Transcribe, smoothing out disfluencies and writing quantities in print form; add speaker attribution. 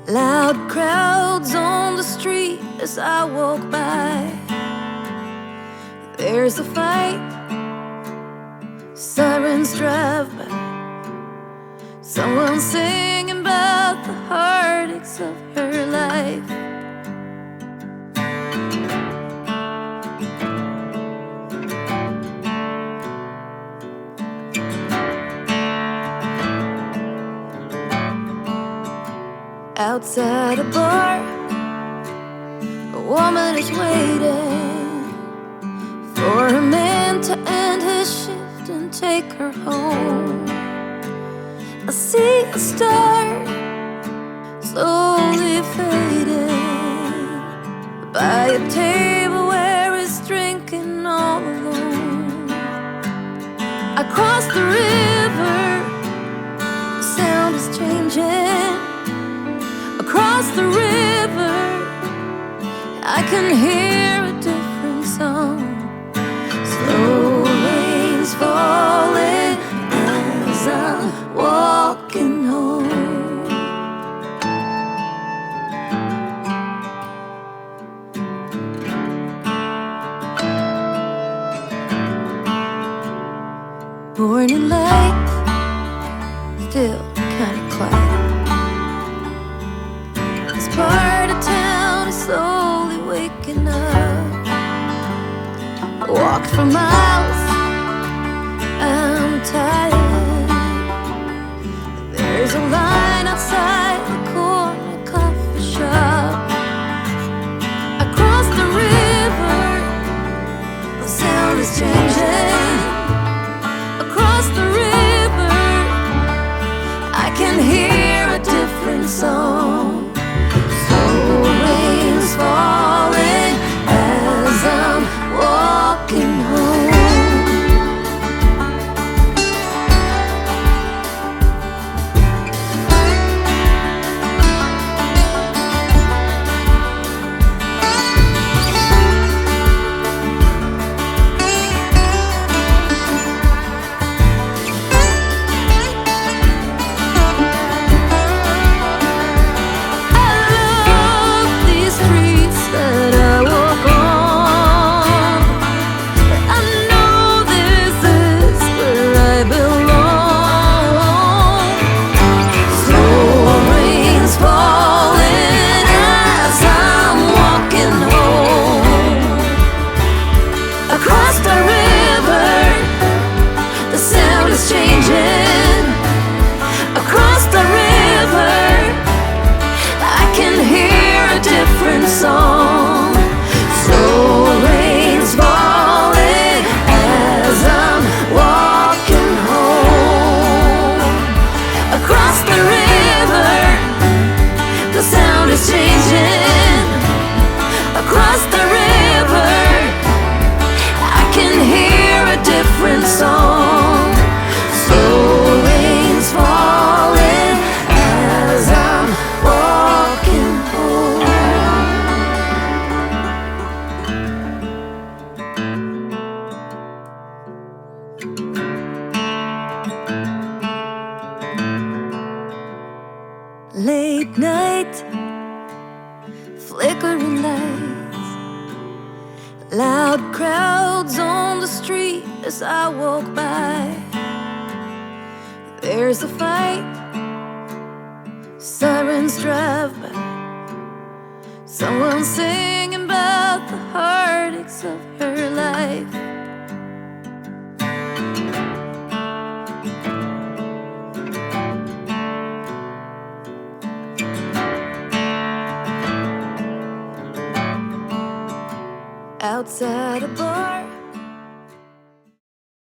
Speaker 1: Loud crowds on the street as I walk by. There's a fight, sirens drive by. Someone singing about the heartaches of her life. Outside a bar, a woman is waiting for a man to end his shift and take her home. I see a star slowly fading by a table where he's drinking all alone. I cross the river, the sound is changing. Across the river, I can hear a different song. Slow rains falling as I'm walking home. Morning light, still kinda quiet. Part of town is slowly waking up. Walked for miles, I'm tired. There's a line outside the corner coffee shop. Across the river, the sound is changing. Across the river, I can hear a different song. Rain's falling as I'm walking home. Changing across the river, I can hear a different song. Slow rains falling as I'm walking home. Across the river, the sound is changing. Across the river, I can hear a different song. Late night, flickering lights, loud crowds on the street as I walk by. There's a fight, sirens drive by. Someone singing about the heartaches of her life. Outside a bar,